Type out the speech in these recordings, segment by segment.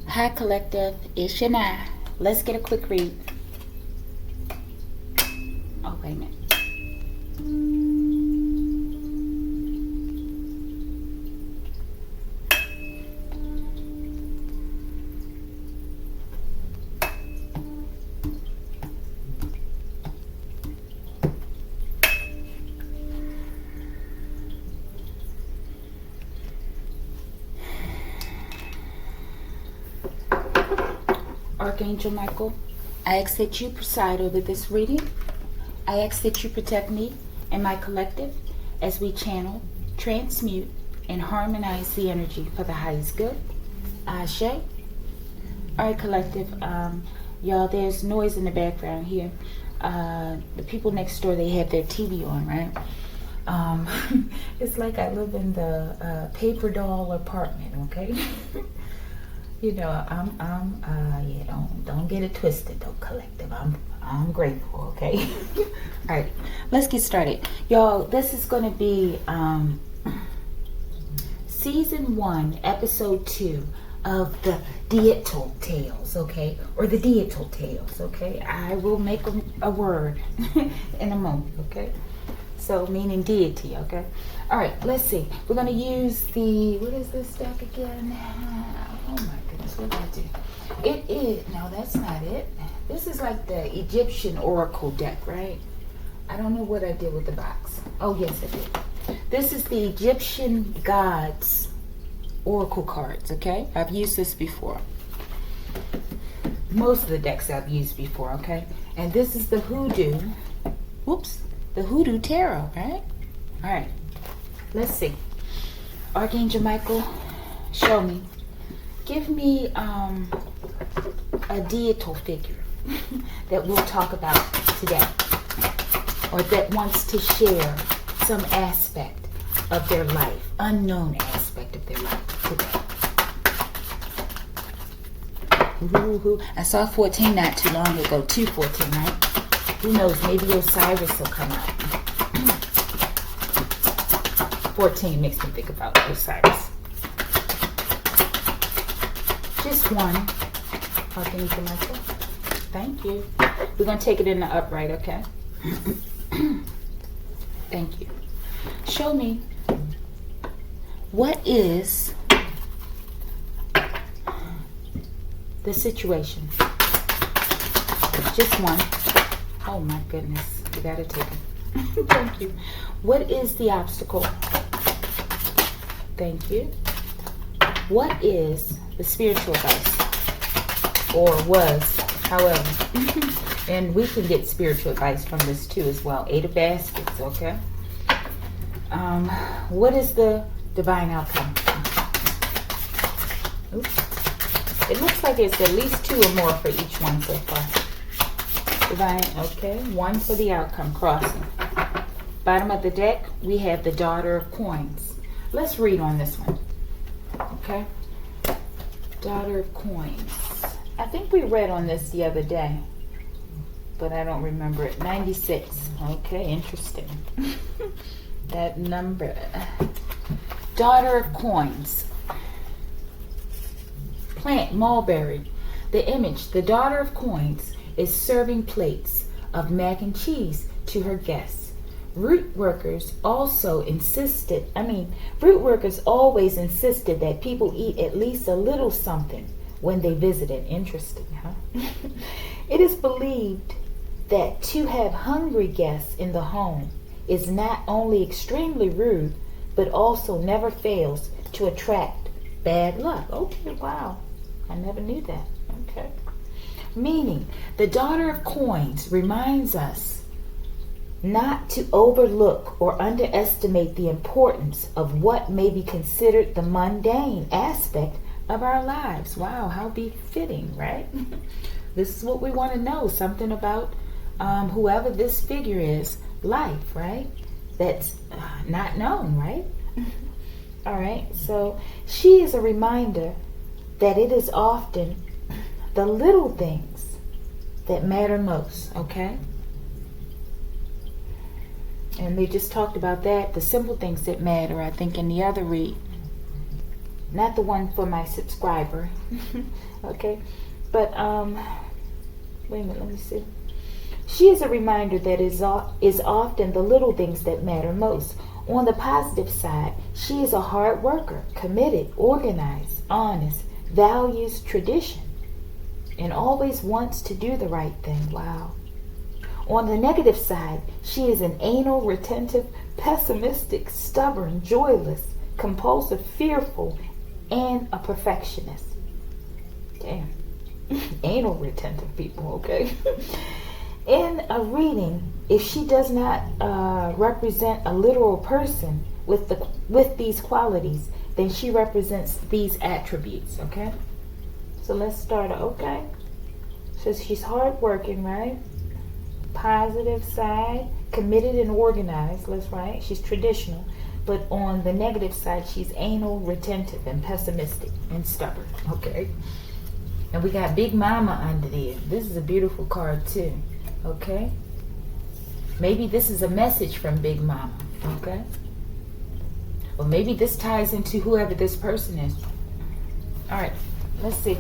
Hi Collective, it's Shana. Let's get a quick read. Oh, wait a minute. Archangel Michael, I ask that you preside over this reading. I ask that you protect me and my collective as we channel, transmute, and harmonize the energy for the highest good. Ashe. All right, collective. Y'all, there's noise in the background here. The people next door, they have their TV on, right? It's like I live in the paper doll apartment, okay? You know, don't get it twisted though, collective. I'm grateful, okay? All right, let's get started. Y'all, this is gonna be season 1, episode 2 of the Deital tales, okay? Or the Deital tales, okay? I will make a word in a moment, okay? So meaning deity, okay? All right, let's see. We're gonna use the, what is this deck again? Oh my goodness, what did I do? It is, no, that's not it. This is like the Egyptian oracle deck, right? I don't know what I did with the box. Oh yes, I did. This is the Egyptian gods oracle cards, okay? I've used this before. Most of the decks I've used before, okay? And this is the hoodoo, the hoodoo tarot, right? All right, let's see. Archangel Michael, show me. Give me a deital figure that we'll talk about today, or that wants to share some aspect of their life, unknown aspect of their life today. Ooh, I saw 14 not too long ago, 214, right? Who knows, maybe Osiris will come out. 14 makes me think about Osiris. Just one. Archangel Michael. Thank you. We're going to take it in the upright, okay? Thank you. Show me, what is the situation? Just one. Oh my goodness. We got to take it. Thank you. What is the obstacle? Thank you. What is the spiritual advice? Or was, however. And we can get spiritual advice from this too as well. 8 of baskets, okay? What is the divine outcome? Oops. It looks like there's at least 2 or more for each one so far. Divine, okay. 1 for the outcome, crossing. Bottom of the deck, we have the Daughter of Coins. Let's read on this one. Okay. Daughter of Coins. I think we read on this the other day, but I don't remember it. 96. Okay, interesting. That number. Daughter of Coins. Plant mulberry. The image, the Daughter of Coins, is serving plates of mac and cheese to her guests. Root workers always insisted that people eat at least a little something when they visited. Interesting, huh? It is believed that to have hungry guests in the home is not only extremely rude, but also never fails to attract bad luck. Okay, wow. I never knew that. Okay. Meaning, the Daughter of Coins reminds us not to overlook or underestimate the importance of what may be considered the mundane aspect of our lives. Wow, how befitting, right? This is what we want to know, something about whoever this figure is, life, right? That's not known, right? All right, so she is a reminder that it is often the little things that matter most, okay? And they just talked about that, the simple things that matter, I think, in the other read. not the one for my subscriber. Okay, but wait a minute, let me see. She is a reminder that is often the little things that matter most. On the positive side, she is a hard worker, committed, organized, honest, values tradition, and always wants to do the right thing. Wow. On the negative side, she is an anal, retentive, pessimistic, stubborn, joyless, compulsive, fearful, and a perfectionist. Damn. Anal retentive people, okay? In a reading, if she does not represent a literal person with these qualities, then she represents these attributes, okay? So let's start, okay? So she's hardworking, right? Positive side, committed and organized, that's right. She's traditional. But on the negative side, she's anal, retentive, and pessimistic, and stubborn, okay? And we got Big Mama under there. This is a beautiful card, too. Okay? Maybe this is a message from Big Mama. Okay? Or maybe this ties into whoever this person is. Alright, let's see.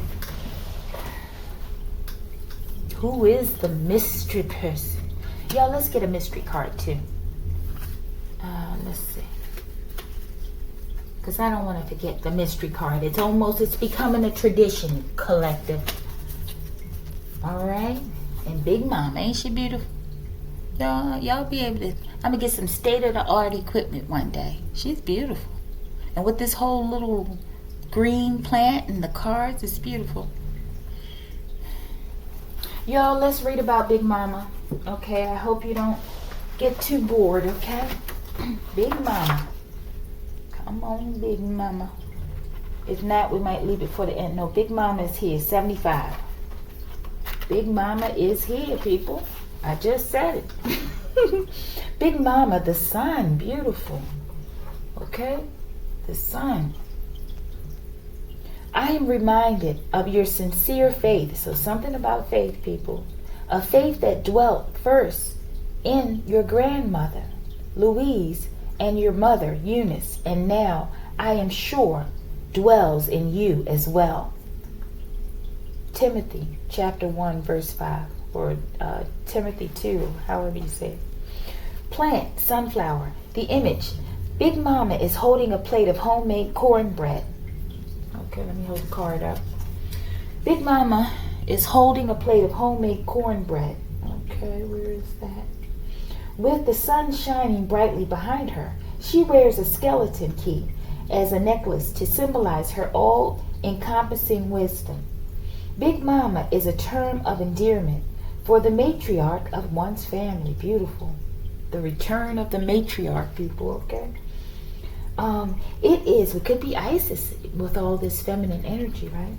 Who is the mystery person? Y'all, let's get a mystery card too. Let's see. Because I don't want to forget the mystery card. It's becoming a tradition, collective. Alright? And Big Mama, ain't she beautiful? Y'all be able to, I'm going to get some state-of-the-art equipment one day. She's beautiful. And with this whole little green plant and the cards, it's beautiful. Y'all, let's read about Big Mama. Okay, I hope you don't get too bored, okay? Big Mama. Come on, Big Mama. If not, we might leave it for the end. No, Big Mama is here, 75. Big Mama is here, people. I just said it. Big Mama, the sun, beautiful. Okay? The sun. I am reminded of your sincere faith. So something about faith, people. A faith that dwelt first in your grandmother, Louise, and your mother, Eunice, and now, I am sure, dwells in you as well. Timothy chapter 1 verse 5, or Timothy 2, however you say it. Plant, sunflower, the image. Big Mama is holding a plate of homemade cornbread. Okay, let me hold the card up. Big Mama is holding a plate of homemade cornbread. Okay, where is that? With the sun shining brightly behind her, she wears a skeleton key as a necklace to symbolize her all-encompassing wisdom. Big Mama is a term of endearment for the matriarch of one's family. Beautiful. The return of the matriarch, people, okay? It could be Isis with all this feminine energy, right?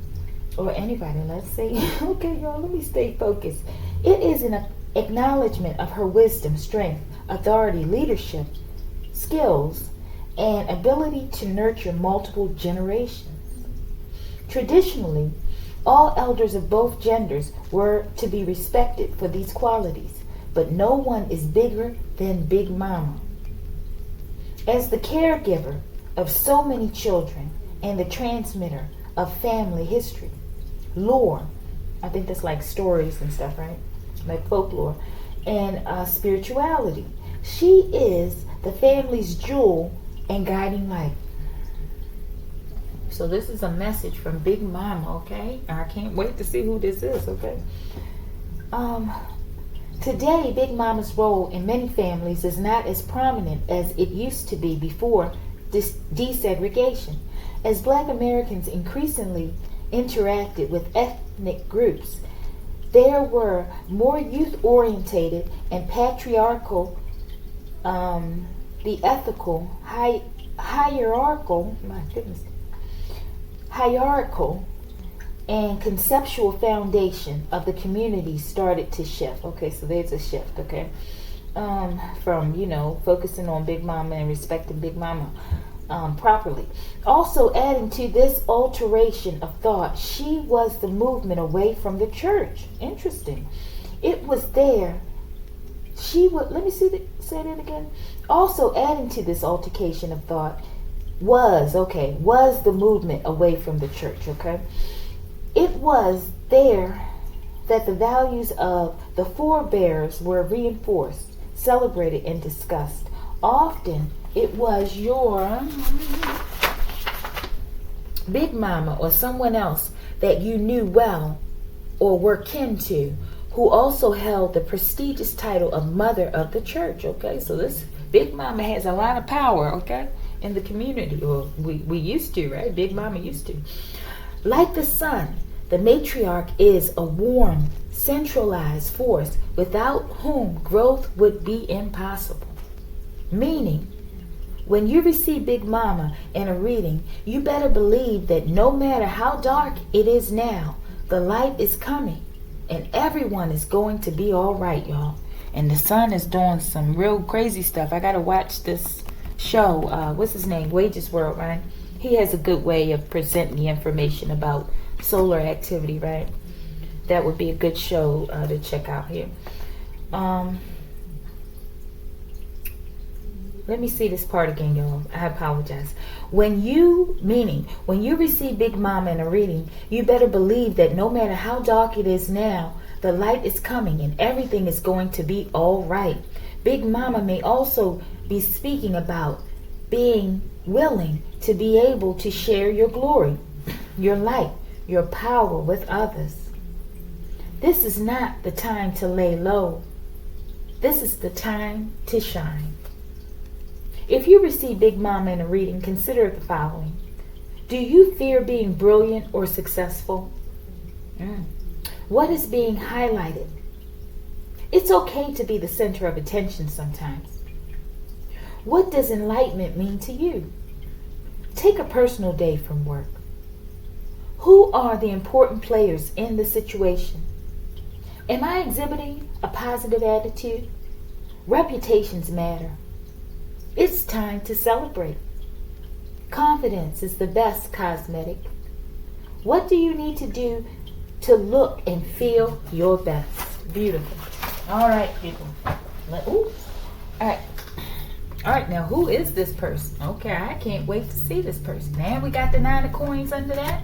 Or anybody, let's say. Okay, y'all, let me stay focused. It is an acknowledgement of her wisdom, strength, authority, leadership, skills, and ability to nurture multiple generations. Traditionally, all elders of both genders were to be respected for these qualities, but no one is bigger than Big Mama. As the caregiver of so many children and the transmitter of family history, lore, I think that's like stories and stuff, right? Like folklore, and spirituality. She is the family's jewel and guiding light. So this is a message from Big Mama, okay? I can't wait to see who this is, okay? Today, Big Mama's role in many families is not as prominent as it used to be before desegregation. As Black Americans increasingly interacted with ethnic groups, there were more youth-orientated and patriarchal, the ethical, hierarchical, my goodness, hierarchical and conceptual foundation of the community started to shift. Okay, so there's a shift, okay? From, focusing on Big Mama and respecting Big Mama properly. Also adding to this alteration of thought, she was the movement away from the church. Interesting. It was there. She would, let me say that again. Also adding to this altercation of thought, was the movement away from the church, okay? It was there that the values of the forebears were reinforced, celebrated, and discussed. Often it was your big mama or someone else that you knew well or were kin to, who also held the prestigious title of mother of the church, okay? So this big mama has a lot of power, okay, in the community. Or we used to, right? Big mama used to. Like the sun, the matriarch is a warm, centralized force without whom growth would be impossible. Meaning, when you receive Big Mama in a reading, you better believe that no matter how dark it is now, the light is coming and everyone is going to be all right, y'all. And the sun is doing some real crazy stuff. I got to watch this show. What's his name? Wages World, right? He has a good way of presenting the information about solar activity, right? That would be a good show to check out here. Let me see this part again, y'all. I apologize. When you receive Big Mama in a reading, you better believe that no matter how dark it is now, the light is coming and everything is going to be all right. Big Mama may also be speaking about being willing to be able to share your glory, your light, your power with others. This is not the time to lay low. This is the time to shine. If you receive Big Mama in a reading, consider the following. Do you fear being brilliant or successful? What is being highlighted? It's okay to be the center of attention sometimes. What does enlightenment mean to you? Take a personal day from work. Who are the important players in the situation? Am I exhibiting a positive attitude? Reputations matter. It's time to celebrate. Confidence is the best cosmetic. What do you need to do to look and feel your best? Beautiful. All right, people. All right, now who is this person? Okay, I can't wait to see this person. And we got the 9 of coins under that.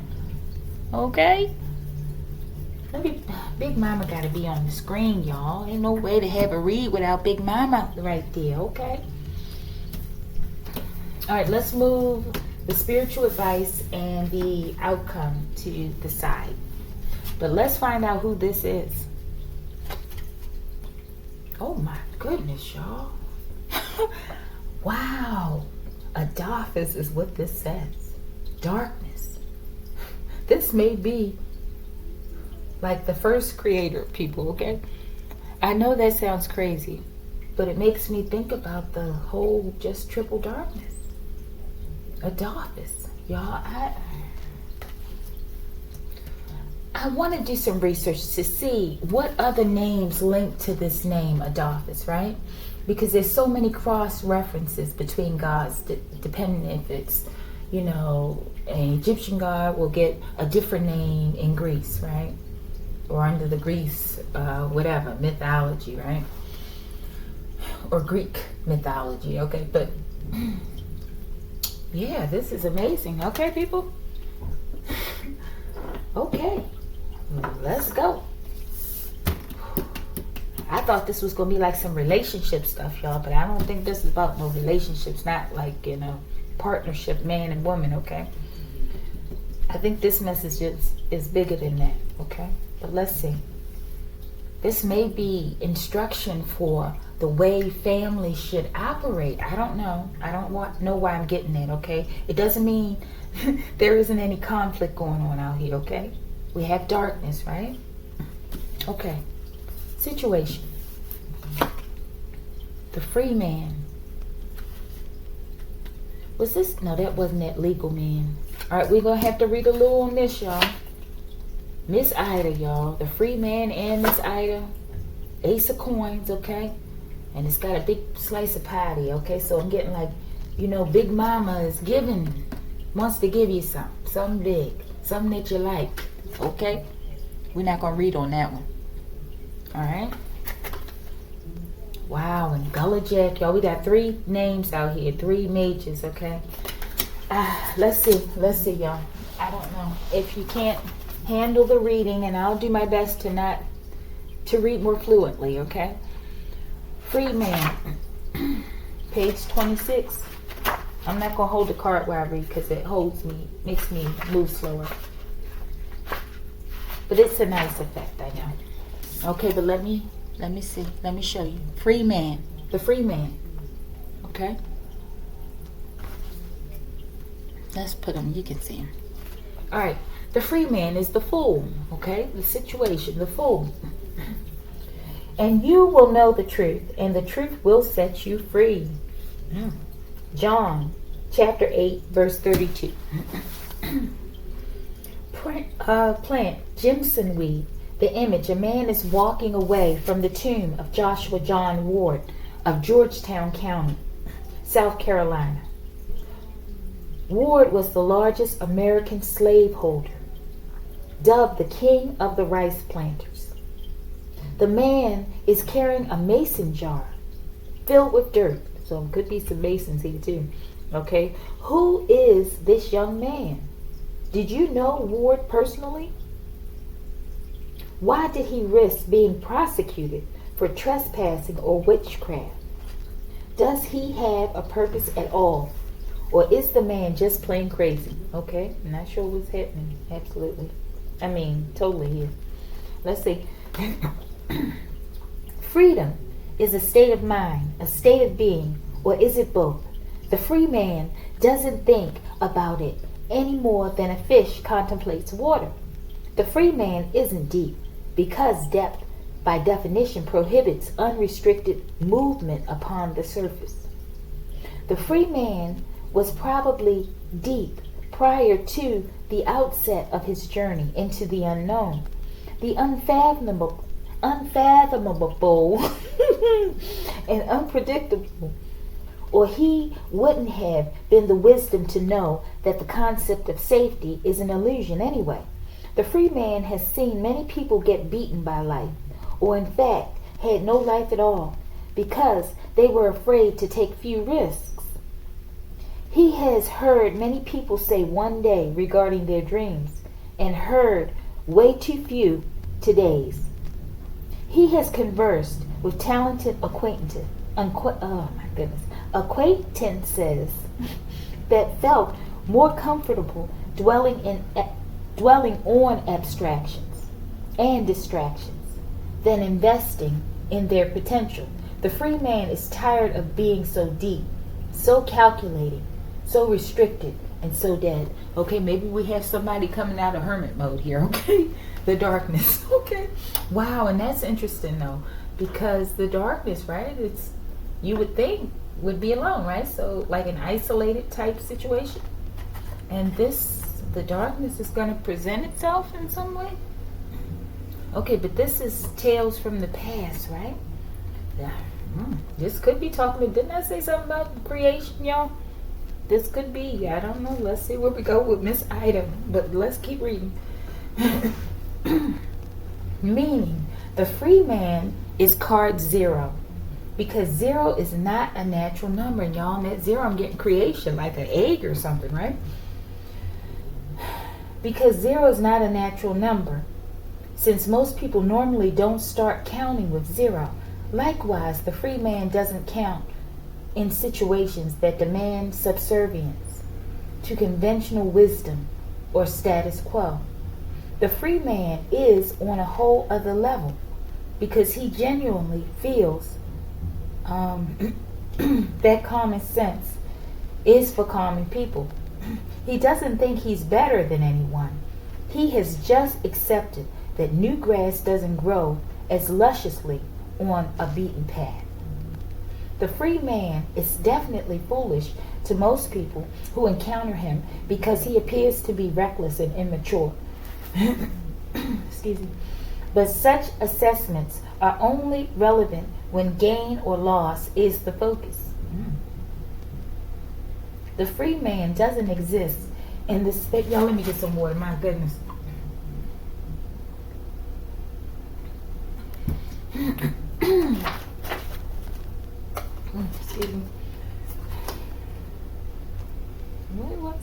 Okay. Big Mama got to be on the screen, y'all. Ain't no way to have a read without Big Mama right there, okay? All right, let's move the spiritual advice and the outcome to the side. But let's find out who this is. Oh my goodness, y'all. Wow. Adolphus is what this says. Darkness. This may be like the first creator of people, okay? I know that sounds crazy, but it makes me think about the whole just triple darkness. Adolphus, y'all. I want to do some research to see what other names link to this name, Adolphus, right? Because there's so many cross references between gods, depending if it's, an Egyptian god will get a different name in Greece, right? Or under the Greece, whatever, mythology, right? Or Greek mythology, okay? But yeah, this is amazing. Okay, people? Okay, let's go. I thought this was going to be like some relationship stuff, y'all, but I don't think this is about no relationships, not like, partnership, man and woman, okay? I think this message is bigger than that, okay? But let's see. This may be instruction for the way families should operate. I don't know. I don't know why I'm getting it, okay? It doesn't mean there isn't any conflict going on out here, okay? We have darkness, right? Okay. Situation. The free man. Was this? No, that wasn't that legal man. All right, we're going to have to read a little on this, y'all. Miss Ida, y'all. The free man and Miss Ida. Ace of coins, okay? And it's got a big slice of patty, okay? So I'm getting like, Big Mama is wants to give you something big, something that you like, okay? We're not going to read on that one. All right? Wow, and Gullah Jack, y'all. We got 3 names out here, 3 mages, okay? Let's see, y'all. I don't know if you can't handle the reading, and I'll do my best to read more fluently. Okay. Freeman, page 26. I'm not gonna hold the card while I read because it makes me move slower. But it's a nice effect, I know. Okay, but let me see. Let me show you. Free man. The free man. Okay? Let's put him. You can see him. Alright. The free man is the fool. Okay? The situation. The fool. And you will know the truth, and the truth will set you free. John chapter 8, verse 32. Plant Jimson weed. The image, a man is walking away from the tomb of Joshua John Ward of Georgetown County, South Carolina. Ward was the largest American slaveholder, dubbed the king of the rice planters. The man is carrying a mason jar filled with dirt, so it could be some masons here too. Okay, who is this young man? Did you know Ward personally? Why did he risk being prosecuted for trespassing or witchcraft? Does he have a purpose at all? Or is the man just plain crazy? Okay, I'm not sure what's happening. Absolutely. I mean, totally here. Let's see. Freedom is a state of mind, a state of being, or is it both? The free man doesn't think about it any more than a fish contemplates water. The free man isn't deep, because depth, by definition, prohibits unrestricted movement upon the surface. The free man was probably deep prior to the outset of his journey into the unknown, the unfathomable and unpredictable, or he wouldn't have been the wisdom to know that the concept of safety is an illusion anyway. The free man has seen many people get beaten by life, or in fact had no life at all, because they were afraid to take few risks. He has heard many people say one day regarding their dreams, and heard way too few today's. He has conversed with talented acquaintances that felt more comfortable dwelling on abstractions and distractions than investing in their potential. The free man is tired of being so deep, so calculating, so restricted, and so dead. Okay, maybe we have somebody coming out of hermit mode here, okay? The darkness, okay? Wow, and that's interesting though, because the darkness, right, it's, you would think, would be alone, right? So like an isolated type situation. And the darkness is going to present itself in some way. Okay, but this is tales from the past, right? Yeah. This could be talking, didn't I say something about creation, y'all? This could be, I don't know. Let's see where we go with Miss Ida, but let's keep reading. Meaning, the free man is card 0. Because 0 is not a natural number. And y'all, in that 0, I'm getting creation, like an egg or something, right? Because 0 is not a natural number, since most people normally don't start counting with 0. Likewise, the free man doesn't count in situations that demand subservience to conventional wisdom or status quo. The free man is on a whole other level because he genuinely feels that common sense is for common people. He doesn't think he's better than anyone. He has just accepted that new grass doesn't grow as lusciously on a beaten path. The free man is definitely foolish to most people who encounter him because he appears to be reckless and immature. Excuse me. But such assessments are only relevant when gain or loss is the focus. The free man doesn't exist in this space. Y'all, let me get some water. My goodness. Excuse me. Really, one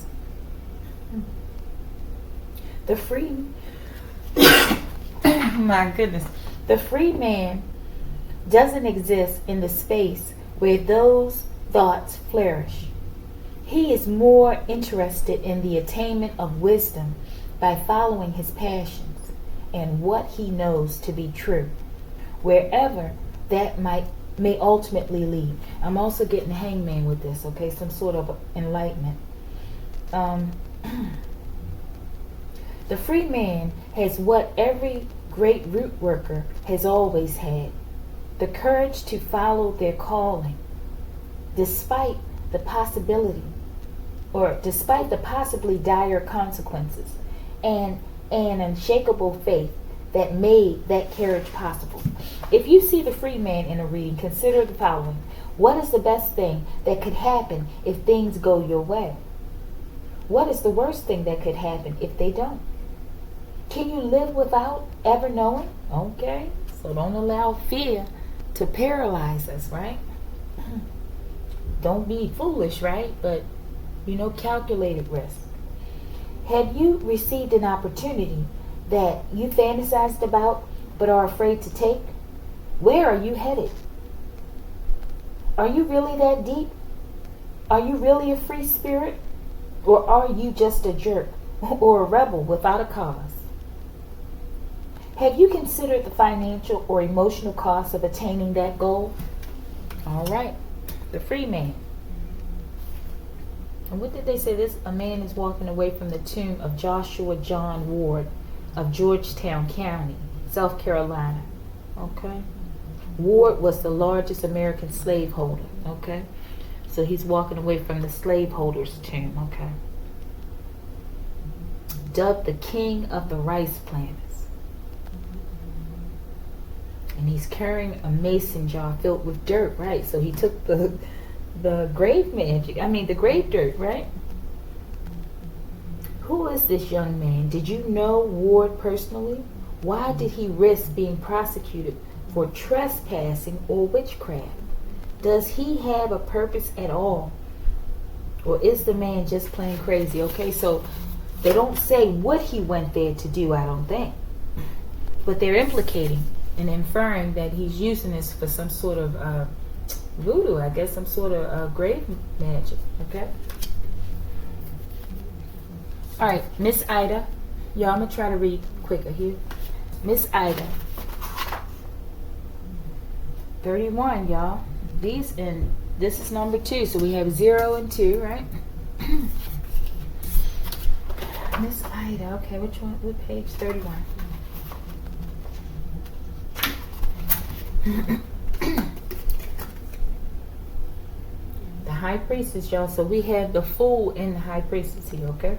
The free, my goodness, the free man doesn't exist in the space where those thoughts flourish. He is more interested in the attainment of wisdom by following his passions and what he knows to be true, wherever that may ultimately lead. I'm also getting the hangman with this, okay? Some sort of enlightenment. The free man has what every great root worker has always had: the courage to follow their calling, despite the possibility, or despite the possibly dire consequences, and an unshakable faith that made that courage possible. If you see the free man in a reading, consider the following. What is the best thing that could happen if things go your way? What is the worst thing that could happen if they don't? Can you live without ever knowing? Okay, so don't allow fear to paralyze us, right? Don't be foolish, right? But, calculated risk. Have you received an opportunity that you fantasized about but are afraid to take? Where are you headed? Are you really that deep? Are you really a free spirit? Or are you just a jerk or a rebel without a cause? Have you considered the financial or emotional cost of attaining that goal? All right, the free man. And what did they say? A man is walking away from the tomb of Joshua John Ward of Georgetown County, South Carolina. Okay. Ward was the largest American slaveholder. Okay. So he's walking away from the slaveholder's tomb. Okay. Dubbed the king of the rice planters. And he's carrying a mason jar filled with dirt, right? So he took the grave the grave dirt, right? Who is this young man? Did you know Ward personally? Why did he risk being prosecuted for trespassing or witchcraft? Does he have a purpose at all? Or is the man just plain crazy? Okay, so they don't say what he went there to do, I don't think. But they're implicating and inferring that he's using this for some sort of voodoo, I guess, some sort of grave magic, okay? All right, Miss Ida. Y'all, I'm going to try to read quicker here. Miss Ida. 31, y'all. This is number 2, so we have 0 and 2, right? Miss Ida, okay, which one? What page? 31. The high priestess, y'all. So we have the fool and the high priestess here, okay?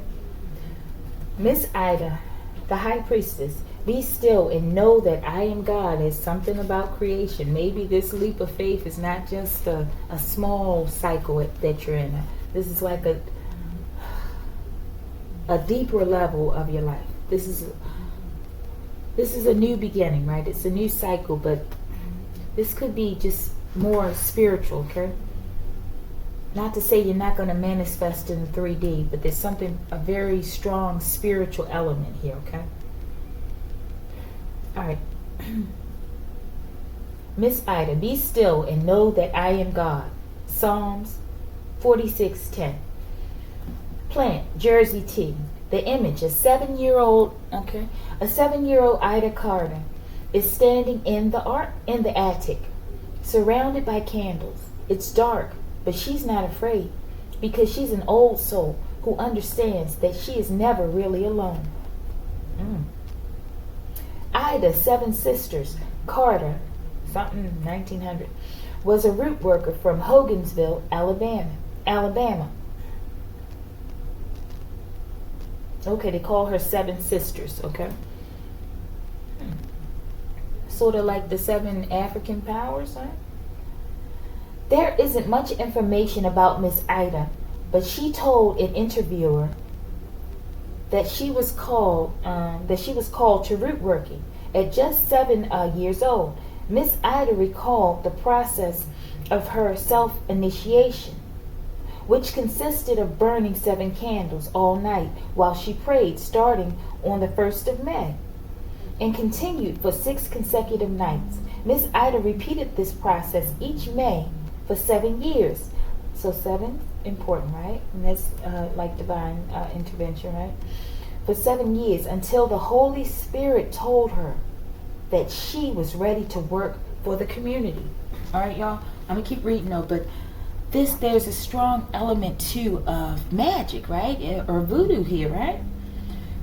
Miss Ida, the high priestess, be still and know that I am God is something about creation. Maybe this leap of faith is not just a small cycle that you're in. This is like a deeper level of your life. This is a new beginning, right? It's a new cycle, but this could be just more spiritual, okay? Not to say you're not going to manifest in 3D, but there's a very strong spiritual element here, okay? All right. Miss Ida, be still and know that I am God. Psalms 46:10. Plant, Jersey tea. The image, a 7-year-old Ida Carter is standing in the attic, surrounded by candles. It's dark, but she's not afraid because she's an old soul who understands that she is never really alone. Ida's 7 sisters, Carter, 1900, was a root worker from Hogansville, Alabama. Okay, they call her 7 sisters, okay? Sort of like the 7 African powers, huh? There isn't much information about Miss Ida, but she told an interviewer that she was called to root working at just 7 years old. Miss Ida recalled the process of her self-initiation, which consisted of burning 7 candles all night while she prayed, starting on the 1st of May and continued for 6 consecutive nights. Miss Ida repeated this process each May for 7 years. So 7, important, right? And that's like divine intervention, right? For 7 years, until the Holy Spirit told her that she was ready to work for the community. All right, y'all. I'm gonna keep reading though, but there's a strong element too of magic, right? Or voodoo here, right?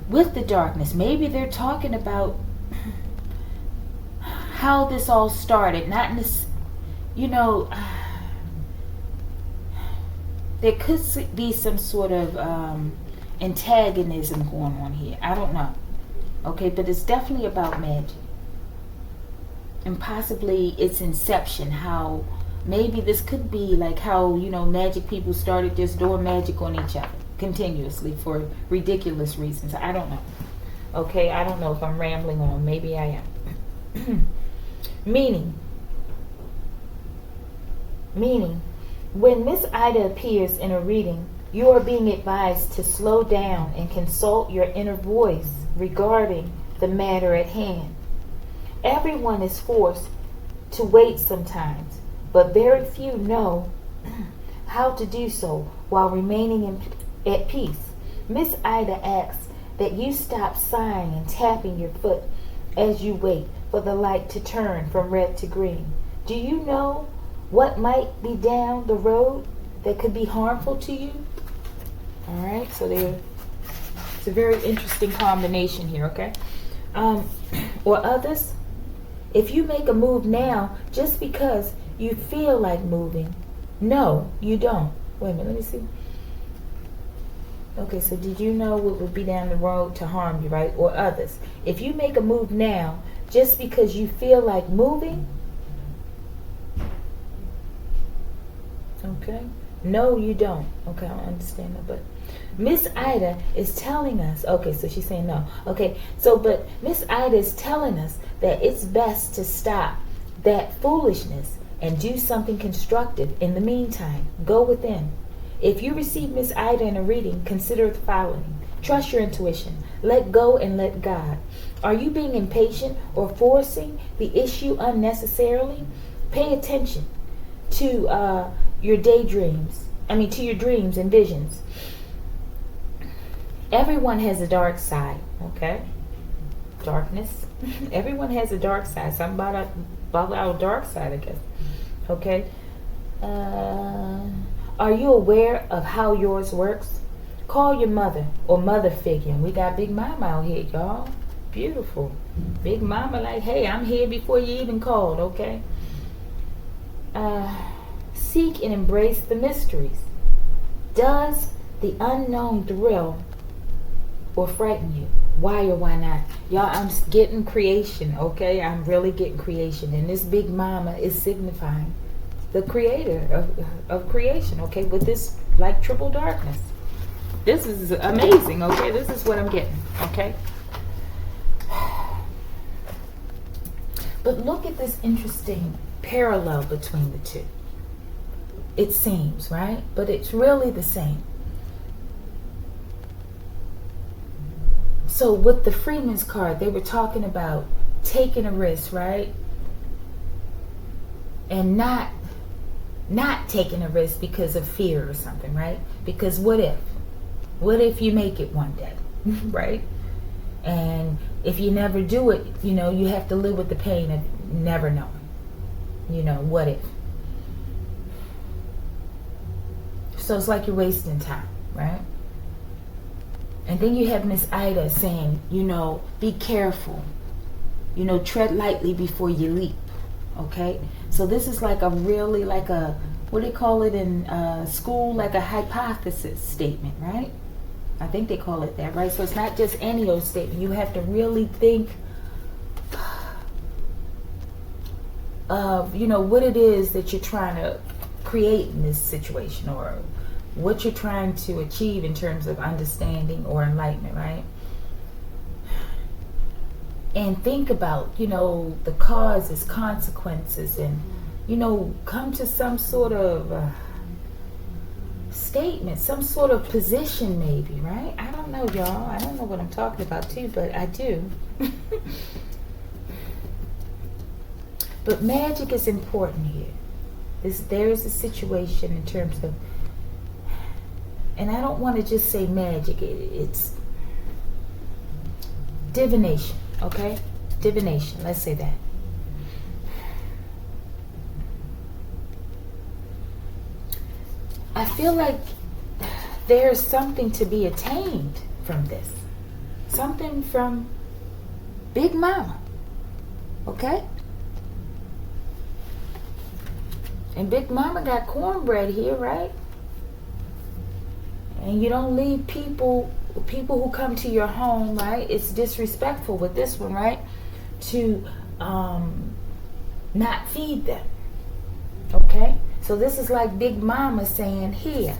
With the darkness. Maybe they're talking about how this all started. Not in this, there could be some sort of antagonism going on here. I don't know. Okay, but it's definitely about magic. And possibly its inception, how maybe this could be like how, magic people started just doing magic on each other continuously for ridiculous reasons. I don't know. Okay, I don't know if I'm rambling on. Maybe I am. Meaning, when Miss Ida appears in a reading, you are being advised to slow down and consult your inner voice regarding the matter at hand. Everyone is forced to wait sometimes, but very few know how to do so while remaining at peace. Miss Ida asks that you stop sighing and tapping your foot as you wait for the light to turn from red to green. Do you know what might be down the road that could be harmful to you? All right, so it's a very interesting combination here, okay? Or others, if you make a move now just because you feel like moving, no, you don't. Wait a minute, let me see. Okay, so did you know what would be down the road to harm you, right? Or others. If you make a move now just because you feel like moving, okay, no, you don't. Okay, I don't understand that, but Miss Ida is telling us, okay, so she's saying no. Okay, so but Miss Ida is telling us that it's best to stop that foolishness and do something constructive. In the meantime, go within. If you receive Miss Ida in a reading, consider the following. Trust your intuition. Let go and let God. Are you being impatient or forcing the issue unnecessarily? Pay attention to your daydreams. To your dreams and visions. Everyone has a dark side, okay? Darkness. Everyone has a dark side. Something about our dark side, I guess. Okay? Are you aware of how yours works? Call your mother or mother figure. We got Big Mama out here, y'all. Beautiful. Big Mama like, hey, I'm here before you even called, okay? Seek and embrace the mysteries. Does the unknown thrill or frighten you? Why or why not? Y'all, I'm getting creation, okay? I'm really getting creation. And this Big Mama is signifying the creator of creation, okay? With this like triple darkness. This is amazing, okay? This is what I'm getting, okay? But look at this interesting parallel between the two. It seems, right? But it's really the same. So with the Freeman's card, they were talking about taking a risk, right? And not taking a risk because of fear or something, right? Because what if you make it one day, right? And if you never do it, you have to live with the pain of never knowing. What if? So it's like you're wasting time, right? And then you have Miss Ida saying, be careful. Tread lightly before you leap. Okay? So this is like a really, like a, what do they call it in school? Like a hypothesis statement, right? I think they call it that, right? So it's not just any old statement. You have to really think of, what it is that you're trying to create in this situation, or what you're trying to achieve in terms of understanding or enlightenment, right? And think about, the causes, consequences, and, come to some sort of statement, some sort of position maybe, right? I don't know, y'all. I don't know what I'm talking about too, but I do. But magic is important here. There's a situation in terms of, and I don't want to just say magic, it's divination, okay? Divination, let's say that. I feel like there's something to be attained from this. Something from Big Mama, okay? And Big Mama got cornbread here, right? And you don't leave people who come to your home, right? It's disrespectful with this one, right? To not feed them. Okay? So this is like Big Mama saying, here,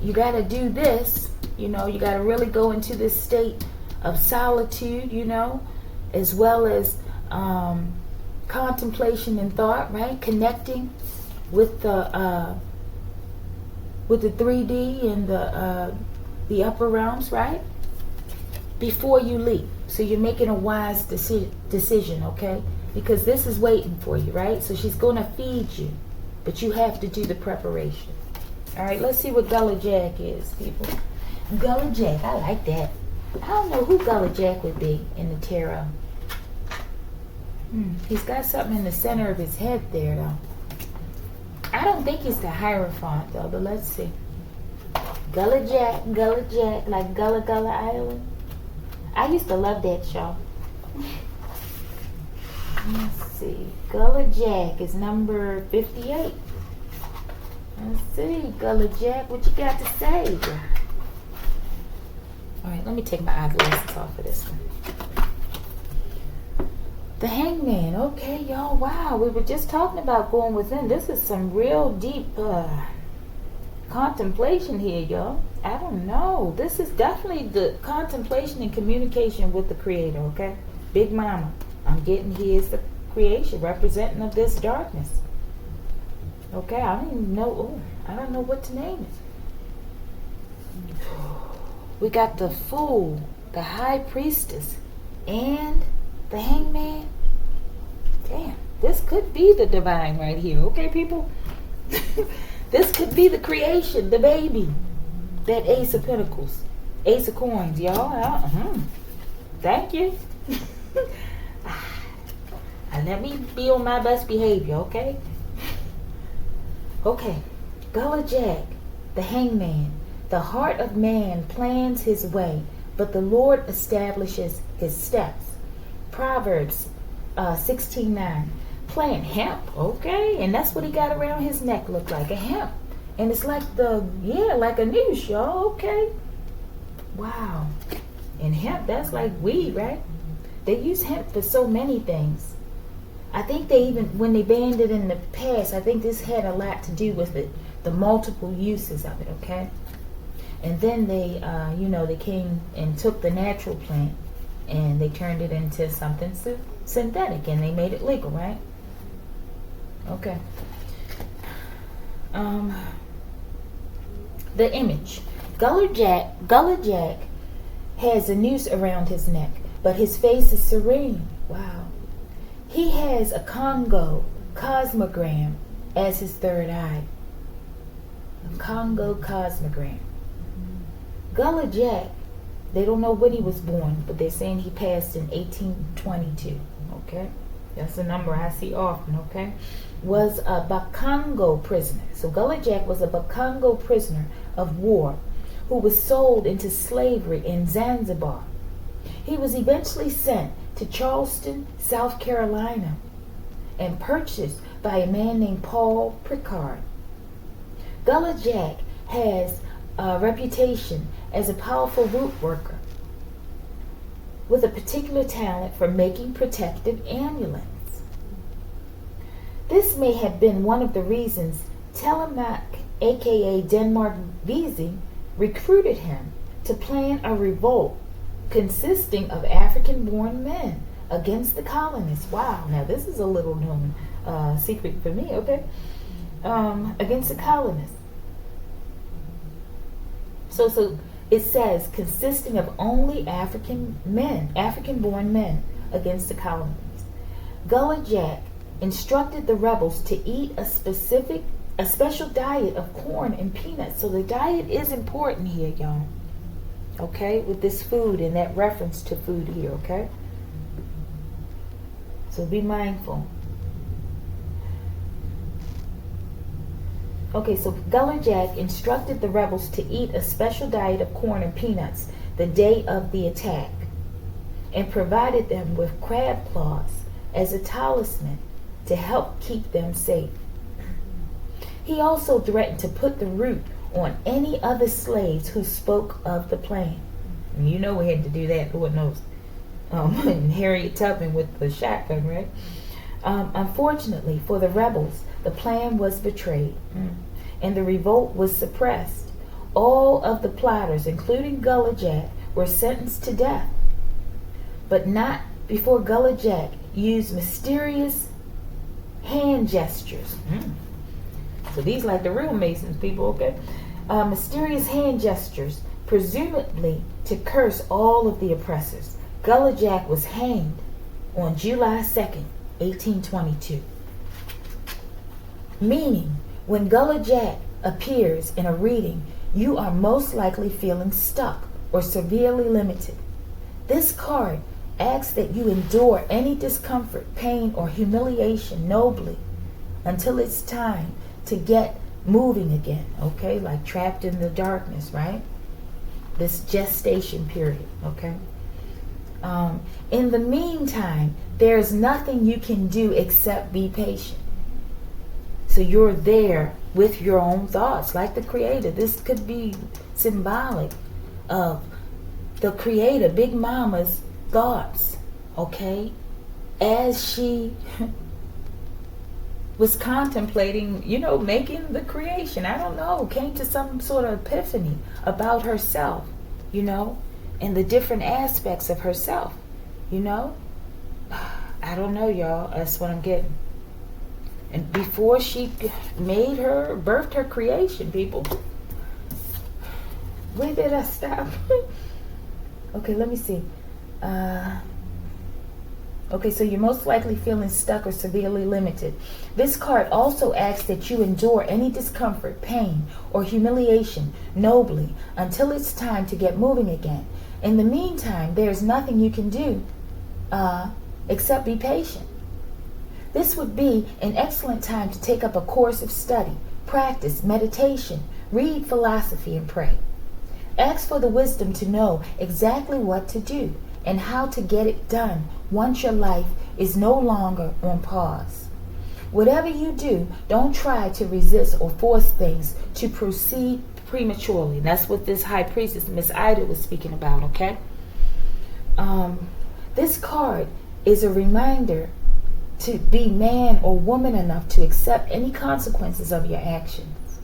you got to do this. You know, you got to really go into this state of solitude, you know, as well as contemplation and thought, right? Connecting with the 3D and the upper realms, right? Before you leave. So you're making a wise decision, okay? Because this is waiting for you, right? So she's going to feed you, but you have to do the preparation. All right, let's see what Gullah Jack is, people. Gullah Jack, I like that. I don't know who Gullah Jack would be in the tarot. He's got something in the center of his head there, though. I don't think he's the Hierophant, though, but let's see. Gullah Jack, like Gullah Gullah Island. I used to love that show. Let's see. Gullah Jack is number 58. Let's see. Gullah Jack, what you got to say? All right, let me take my eyeglasses off of this one. The Hangman. Okay, y'all. Wow, we were just talking about going within. This is some real deep contemplation here, y'all. I don't know. This is definitely the contemplation and communication with the Creator, okay? Big Mama. I'm getting here is the creation, representing of this darkness. Okay, I don't even know. Oh, I don't know what to name it. We got the Fool, the High Priestess, and the Hangman. Damn, this could be the divine right here. Okay, people? This could be the creation, the baby. That Ace of Pentacles. Ace of Coins, y'all. Thank you. And let me be on my best behavior, okay? Okay. Gullah Jack, the Hangman. The heart of man plans his way, but the Lord establishes his steps. Proverbs 16:9. Plant hemp, okay? And that's what he got around his neck, look like a hemp. And it's like like a noose, y'all, okay? Wow. And hemp, that's like weed, right? They use hemp for so many things. I think they even, when they banned it in the past, I think this had a lot to do with it, the multiple uses of it, okay? And then they, they came and took the natural plant and they turned it into something synthetic and they made it legal, right? Okay. The image. Gullah Jack has a noose around his neck, but his face is serene. Wow. He has a Congo cosmogram as his third eye. A Congo cosmogram. Gullah Jack, they don't know when he was born, but they're saying he passed in 1822. Okay? That's a number I see often, okay? Was a Bakongo prisoner. So Gullah Jack was a Bakongo prisoner of war who was sold into slavery in Zanzibar. He was eventually sent to Charleston, South Carolina, and purchased by a man named Paul Picard. Gullah Jack has a reputation as a powerful root worker with a particular talent for making protective amulets. This may have been one of the reasons Telemak, aka Denmark Vesey, recruited him to plan a revolt consisting of African-born men against the colonists. Wow, now this is a little known secret for me, okay? Against the colonists. So it says, consisting of only African-born men against the colonies. Gullah Jack instructed the rebels to eat a special diet of corn and peanuts. So the diet is important here, y'all. Okay, with this food and that reference to food here, okay? So be mindful. Okay, so Gullah Jack instructed the rebels to eat a special diet of corn and peanuts the day of the attack, and provided them with crab claws as a talisman to help keep them safe. He also threatened to put the root on any other slaves who spoke of the plan. And you know we had to do that, Lord knows. And Harriet Tubman with the shotgun, right? Unfortunately for the rebels, the plan was betrayed, and the revolt was suppressed. All of the plotters, including Gullah Jack, were sentenced to death, but not before Gullah Jack used mysterious hand gestures. So these like the real Masons, people, okay? Mysterious hand gestures, presumably to curse all of the oppressors. Gullah Jack was hanged on July 2nd, 1822. Meaning, when Gullah Jack appears in a reading, you are most likely feeling stuck or severely limited. This card asks that you endure any discomfort, pain, or humiliation nobly until it's time to get moving again, okay? Like trapped in the darkness, right? This gestation period, okay? In the meantime, there's nothing you can do except be patient. So you're there with your own thoughts, like the Creator. This could be symbolic of the Creator, Big Mama's thoughts, okay? As she was contemplating, making the creation. I don't know, came to some sort of epiphany about herself, and the different aspects of herself, I don't know, y'all. That's what I'm getting. And before she birthed her creation, people. Where did I stop? Okay, let me see. Okay, so you're most likely feeling stuck or severely limited. This card also asks that you endure any discomfort, pain, or humiliation nobly until it's time to get moving again. In the meantime, there's nothing you can do except be patient. This would be an excellent time to take up a course of study, practice meditation, read philosophy, and pray. Ask for the wisdom to know exactly what to do and how to get it done once your life is no longer on pause. Whatever you do, don't try to resist or force things to proceed prematurely. That's what this high priestess, Miss Ida, was speaking about, okay? This card is a reminder to be man or woman enough to accept any consequences of your actions.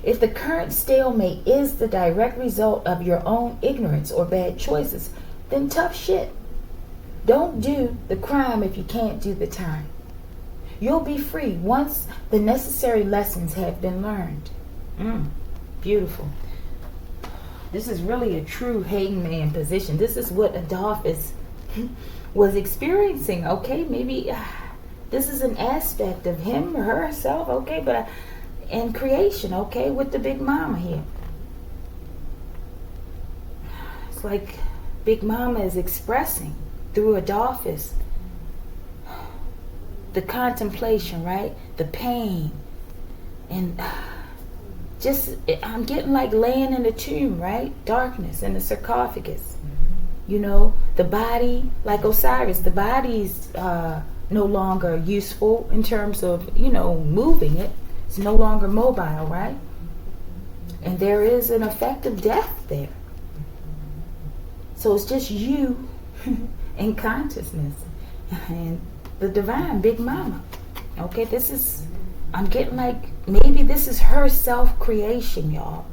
If the current stalemate is the direct result of your own ignorance or bad choices, then tough shit. Don't do the crime if you can't do the time. You'll be free once the necessary lessons have been learned. Beautiful. This is really a true hangman position. This is what Adolphus was experiencing, okay? Maybe this is an aspect of him or herself, okay? But in creation, okay, with the Big Mama here. It's like Big Mama is expressing through Adolphus the contemplation, right? The pain. And I'm getting like laying in the tomb, right? Darkness in the sarcophagus. The body, like Osiris, the body's no longer useful in terms of, moving it. It's no longer mobile, right? And there is an effect of death there. So it's just you and consciousness and the divine Big Mama. Okay, I'm getting like, maybe this is her self-creation, y'all.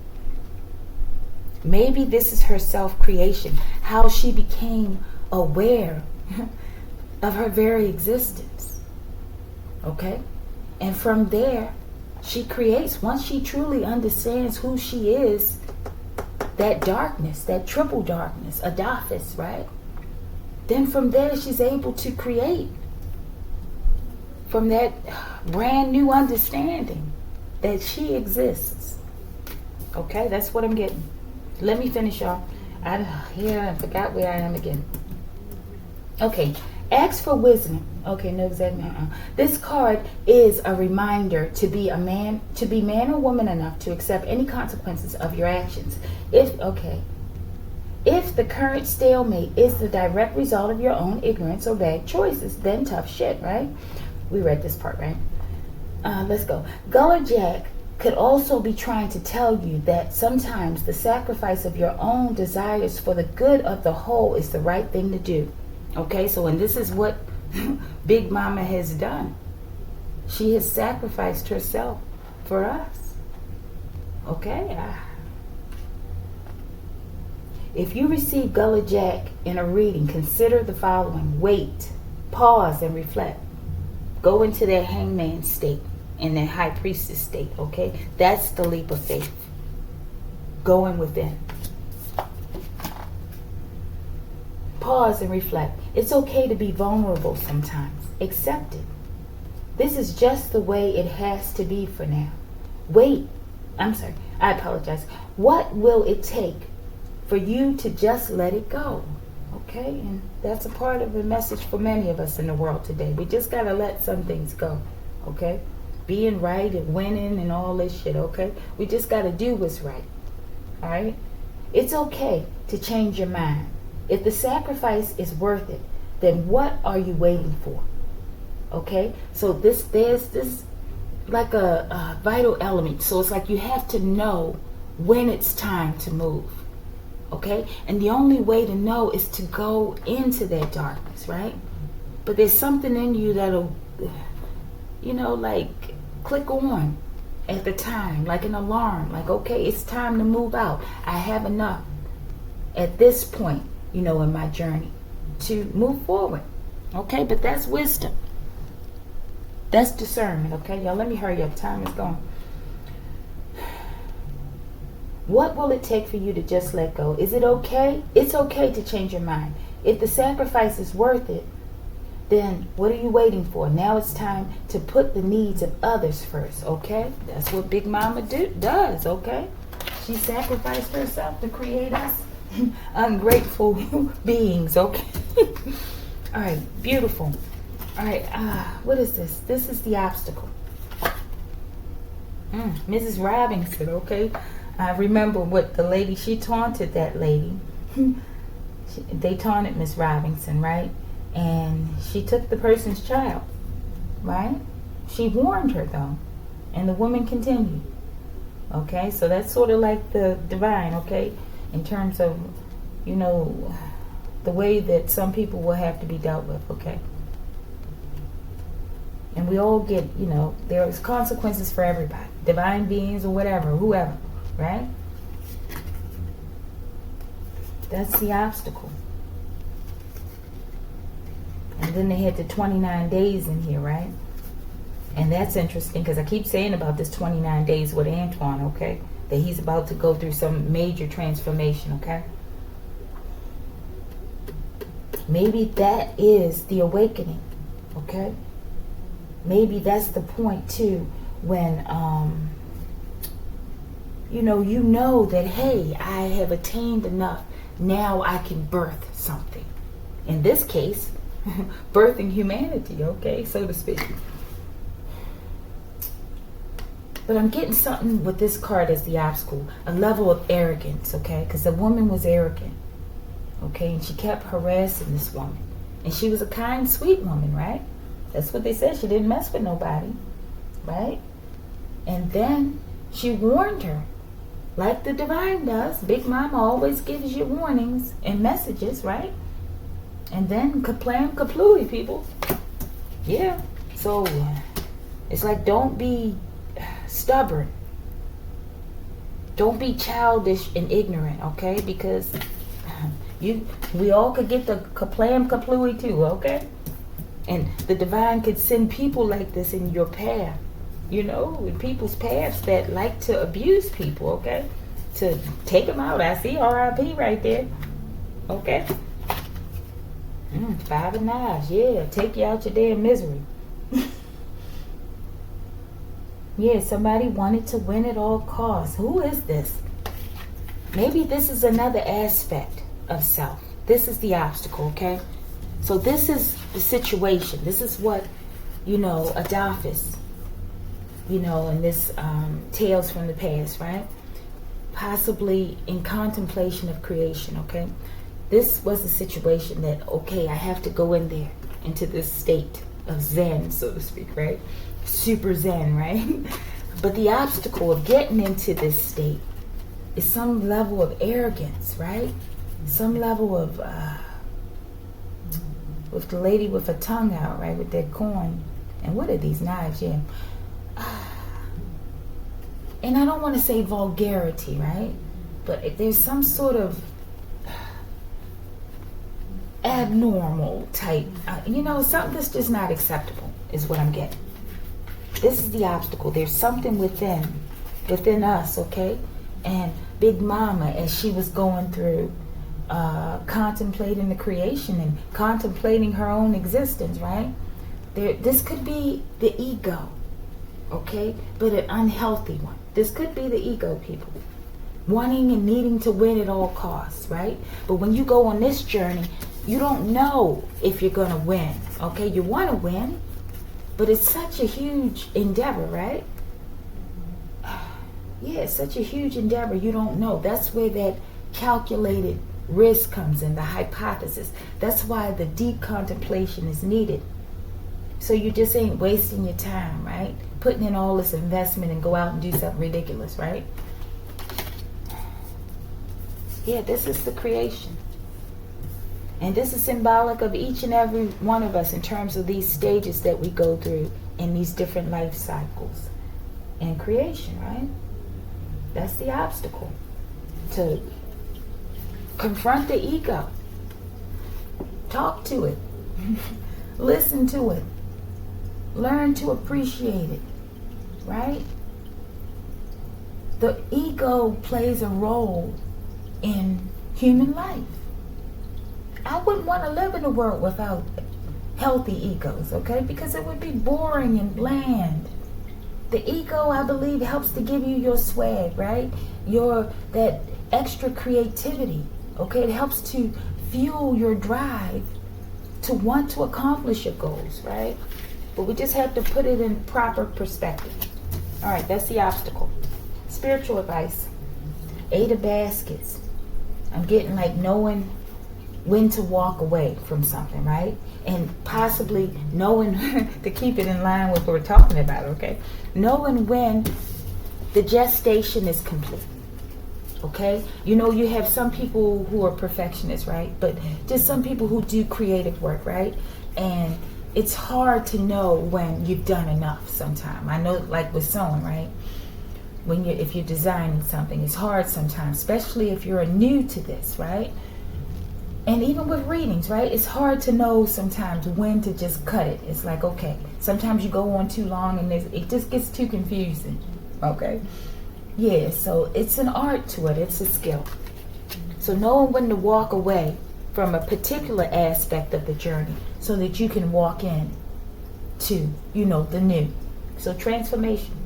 Maybe this is her self-creation, how she became aware of her very existence. Okay? And from there, she creates. Once she truly understands who she is, that darkness, that triple darkness, Adafis, right? Then from there she's able to create from that brand new understanding that she exists. Okay, that's what I'm getting. Let me finish, y'all. I forgot where I am again. Okay, ask for wisdom. Okay, no, exactly. This card is a reminder to be man or woman enough to accept any consequences of your actions. If the current stalemate is the direct result of your own ignorance or bad choices, then tough shit, right? We read this part, right? Let's go. Gullah Jack could also be trying to tell you that sometimes the sacrifice of your own desires for the good of the whole is the right thing to do. Okay, so and this is what Big Mama has done. She has sacrificed herself for us. Okay? If you receive Gullah Jack in a reading, consider the following. Wait, pause, and reflect. Go into that hangman state and that high priestess state, okay? That's the leap of faith. Going within. Pause and reflect. It's okay to be vulnerable sometimes. Accept it. This is just the way it has to be for now. Wait. I'm sorry. I apologize. What will it take for you to just let it go? Okay? And that's a part of the message for many of us in the world today. We just got to let some things go. Okay? Being right and winning and all this shit. Okay? We just got to do what's right. All right? It's okay to change your mind. If the sacrifice is worth it, then what are you waiting for? Okay? So there's this like a vital element. So it's like you have to know when it's time to move. Okay? And the only way to know is to go into that darkness, right? But there's something in you that'll, like click on at the time, like an alarm. Like, okay, it's time to move out. I have enough at this point, in my journey to move forward. Okay? But that's wisdom. That's discernment. Okay? Y'all, let me hurry up. Time is gone. What will it take for you to just let go? Is it okay? It's okay to change your mind. If the sacrifice is worth it, then what are you waiting for? Now it's time to put the needs of others first, okay? That's what Big Mama does, okay? She sacrificed herself to create us ungrateful beings, okay? All right, beautiful. All right, what is this? This is the obstacle. Mrs. Robinson, okay? I remember what the lady, she taunted that lady. They taunted Miss Robinson, right? And she took the person's child, right? She warned her, though. And the woman continued. Okay? So that's sort of like the divine, okay? In terms of, the way that some people will have to be dealt with, okay? And we all get, there's consequences for everybody. Divine beings or whatever, whoever. Right? That's the obstacle. And then they had the 29 days in here, right? And that's interesting because I keep saying about this 29 days with Antoine, okay? That he's about to go through some major transformation, okay? Maybe that is the awakening, okay? Maybe that's the point too when you know that, hey, I have attained enough. Now I can birth something. In this case, birthing humanity, okay, so to speak. But I'm getting something with this card as the obstacle, a level of arrogance, okay, because the woman was arrogant, okay, and she kept harassing this woman. And she was a kind, sweet woman, right? That's what they said. She didn't mess with nobody, right? And then she warned her. Like the divine does. Big Mama always gives you warnings and messages, right? And then kaplam kaplooey, people. Yeah. So it's like, don't be stubborn. Don't be childish and ignorant, okay? Because we all could get the kaplam kaplooey too, okay? And the divine could send people like this in your path. In people's paths that like to abuse people, okay? to take them out. I see R.I.P. right there. Okay. 5 of Knives. Yeah, take you out your damn misery. Yeah, somebody wanted to win at all costs. Who is this? Maybe this is another aspect of self. This is the obstacle, okay? So this is the situation. This is what, Adolphus, in this Tales from the Past, right? Possibly in contemplation of creation, okay? This was a situation that, okay, I have to go in there, into this state of Zen, so to speak, right? Super Zen, right? But the obstacle of getting into this state is some level of arrogance, right? Some level of, with the lady with her tongue out, right? With that coin. And what are these knives? Yeah. And I don't want to say vulgarity, right? But if there's some sort of abnormal type, something that's just not acceptable is what I'm getting. This is the obstacle. There's something within us, okay? And Big Mama, as she was going through contemplating the creation and contemplating her own existence, right? This could be the ego, okay? But an unhealthy one. This could be the ego, people. Wanting and needing to win at all costs, right? But when you go on this journey, you don't know if you're going to win, okay? You want to win, but it's such a huge endeavor, right? Yeah, it's such a huge endeavor. You don't know. That's where that calculated risk comes in, the hypothesis. That's why the deep contemplation is needed. So you just ain't wasting your time, right? Putting in all this investment and go out and do something ridiculous, right? Yeah, this is the creation. And this is symbolic of each and every one of us in terms of these stages that we go through in these different life cycles and creation, right? That's the obstacle. To confront the ego. Talk to it. Listen to it. Learn to appreciate it, right? The ego plays a role in human life. I wouldn't want to live in a world without healthy egos, okay? Because it would be boring and bland. The ego, I believe, helps to give you your swag, right? That extra creativity, okay? It helps to fuel your drive to want to accomplish your goals, right? But we just have to put it in proper perspective. All right, that's the obstacle. Spiritual advice. 8 of Baskets. I'm getting like knowing when to walk away from something, right? And possibly knowing, to keep it in line with what we're talking about, okay? Knowing when the gestation is complete, okay? You have some people who are perfectionists, right? But just some people who do creative work, right? And it's hard to know when you've done enough sometimes. I know, like with sewing, right? If you're designing something, it's hard sometimes, especially if you're new to this, right? And even with readings, right? It's hard to know sometimes when to just cut it. It's like, okay, sometimes you go on too long and it just gets too confusing, okay? Yeah, so it's an art to it. It's a skill. So knowing when to walk away from a particular aspect of the journey so that you can walk in to, the new. So transformation.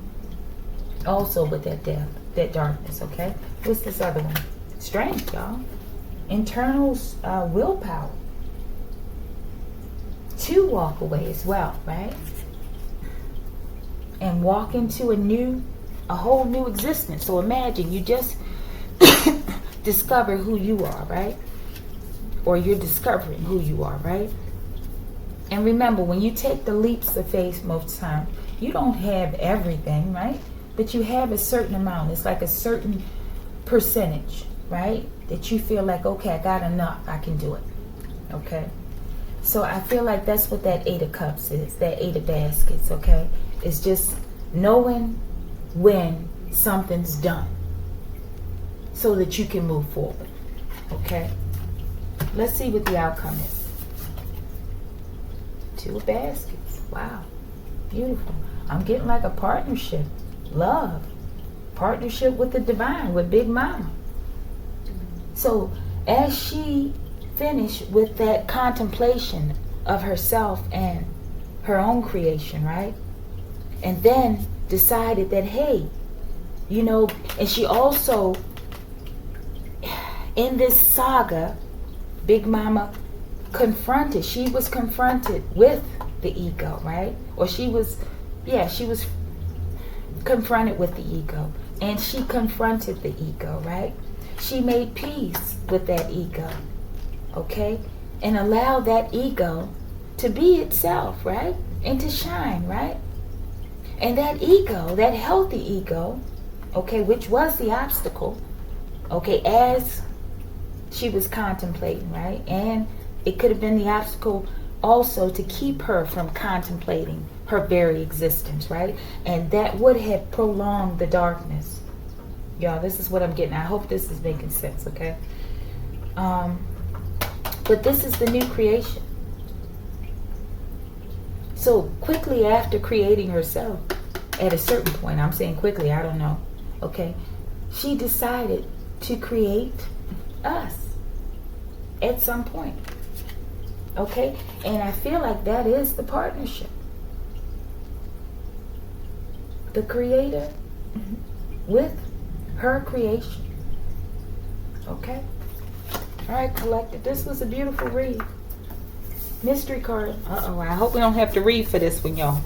Also with that darkness, okay? What's this other one? Strength, y'all. Internal willpower to walk away as well, right? And walk into a whole new existence. So imagine you just discover who you are, right? Or you're discovering who you are, right? And remember, when you take the leaps of faith most time, you don't have everything, right? But you have a certain amount. It's like a certain percentage, right? That you feel like, okay, I got enough, I can do it. Okay? So I feel like that's what that 8 of Cups is, that 8 of Baskets, okay? It's just knowing when something's done so that you can move forward. Okay? Let's see what the outcome is. 2 of Baskets. Wow. Beautiful. I'm getting like a partnership. Love. partnership with the divine, with Big Mama. So as she finished with that contemplation of herself and her own creation, right? And then decided that, hey, you know, and she also, in this saga, Big Mama she was confronted with the ego, right? Or she was confronted with the ego. And she confronted the ego, right? She made peace with that ego, okay? And allowed that ego to be itself, right? And to shine, right? And that ego, that healthy ego, okay, which was the obstacle, okay, as she was contemplating, right? And it could have been the obstacle also to keep her from contemplating her very existence, right? And that would have prolonged the darkness. Y'all, this is what I'm getting. I hope this is making sense, okay? But this is the new creation. So quickly after creating herself, at a certain point, I'm saying quickly, I don't know, okay, she decided to create us at some point, okay? And I feel like that is the partnership. The creator with her creation, okay? All right, collective, this was a beautiful read. Mystery card. I hope we don't have to read for this one, y'all.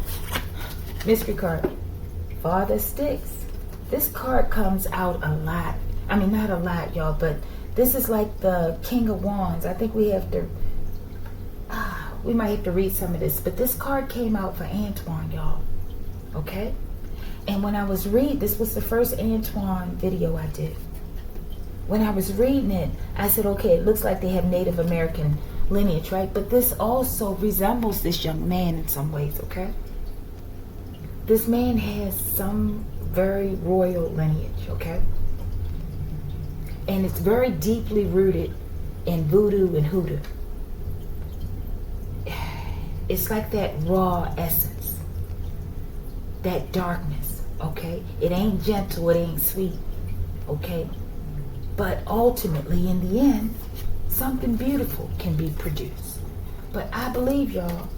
Mystery card. Father Sticks. This card comes out a lot. I mean, not a lot, y'all, but this is like the King of Wands. I think we have to, we might have to read some of this, but this card came out for Antoine, y'all. Okay? And when I was this was the first Antoine video I did. When I was reading it, I said, okay, it looks like they have Native American lineage, right? But this also resembles this young man in some ways, okay? This man has some very royal lineage, okay? And it's very deeply rooted in voodoo and hoodoo. It's like that raw essence, that darkness, okay? It ain't gentle, it ain't sweet, okay? But ultimately, in the end, something beautiful can be produced. But I believe, y'all,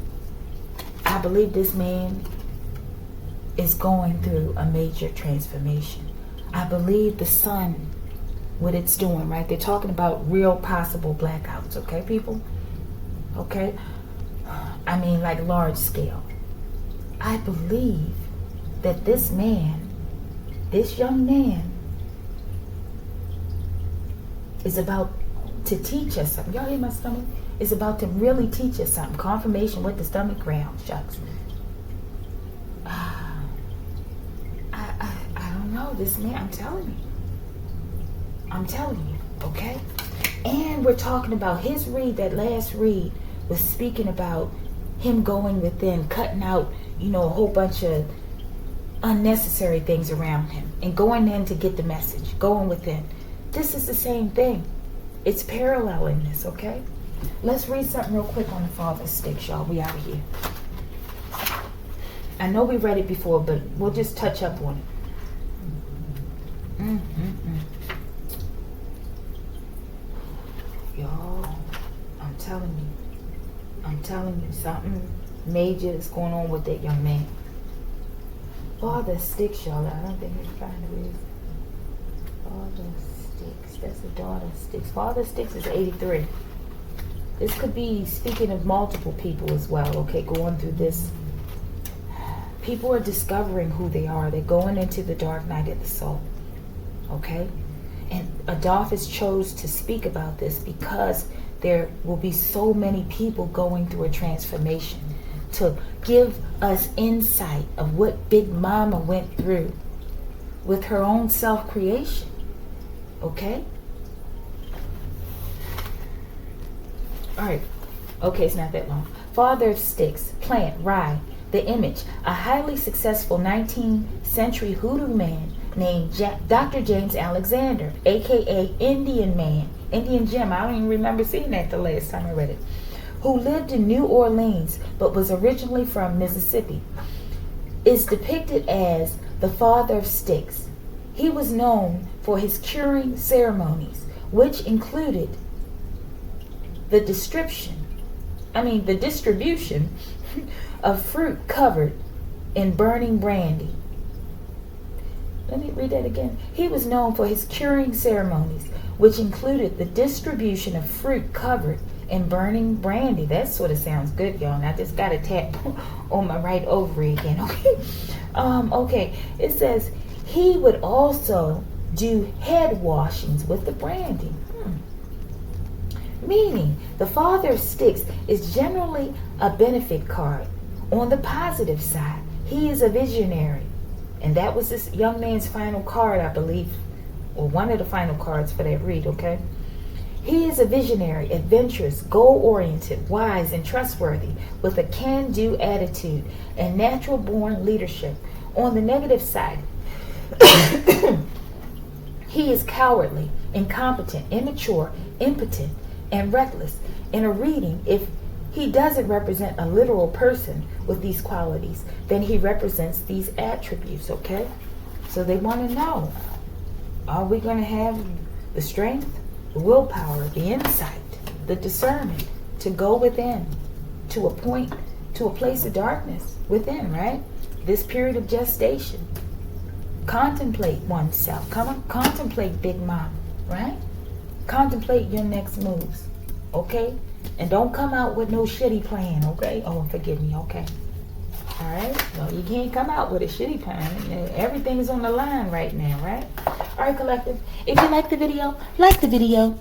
I believe this man is going through a major transformation. I believe the sun, what it's doing, right? They're talking about real possible blackouts, okay, people? Okay? I mean, like large scale. I believe that this man, this young man, is about to teach us something. Y'all hear my stomach? It's about to really teach us something. Confirmation with the stomach ground. Shucks. I don't know. This man, I'm telling you. Okay? And we're talking about his read, that last read was speaking about him going within, cutting out, you know, a whole bunch of unnecessary things around him and going in to get the message, going within. This is the same thing. It's parallel in this, okay? Let's read something real quick on the Father Sticks, y'all. We out of here. I know we read it before, but we'll just touch up on it. Y'all, I'm telling you, something major is going on with that young man. Father Sticks, y'all. I don't think he's trying to read. Father Sticks. That's the daughter Sticks. Father Sticks is 83. This could be speaking of multiple people as well, okay, going through this. People are discovering who they are. They're going into the dark night of the soul, okay? And Adolphus chose to speak about this because there will be so many people going through a transformation to give us insight of what Big Mama went through with her own self-creation. Okay? Alright. Okay, it's not that long. Father of Sticks, plant, rye, the image. A highly successful 19th century hoodoo man named Dr. James Alexander, a.k.a. Indian Man. Indian Jim. I don't even remember seeing that the last time I read it. Who lived in New Orleans but was originally from Mississippi, is depicted as the father of Sticks. He was known for his curing ceremonies, which included the distribution of fruit covered in burning brandy. Let me read that again. He was known for his curing ceremonies, which included the distribution of fruit covered in burning brandy. That sort of sounds good, y'all. And I just got a tap on my right ovary again. Okay. Okay. It says he would also do head washings with the brandy. Meaning, the Father of Sticks is generally a benefit card. On the positive side, he is a visionary. And that was this young man's final card, I believe, or one of the final cards for that read, okay? He is a visionary, adventurous, goal-oriented, wise, and trustworthy, with a can-do attitude and natural-born leadership. On the negative side, he is cowardly, incompetent, immature, impotent, and reckless. In a reading, if he doesn't represent a literal person with these qualities, then he represents these attributes, okay? So they want to know, are we going to have the strength, the willpower, the insight, the discernment to go within, to a point, to a place of darkness within, right? This period of gestation. Contemplate oneself. Contemplate Big Mom, right? Contemplate your next moves, okay? And don't come out with no shitty plan, okay? Oh, forgive me, okay? All right? No, you can't come out with a shitty plan. Everything's on the line right now, right? All right, collective. If you like the video, like the video.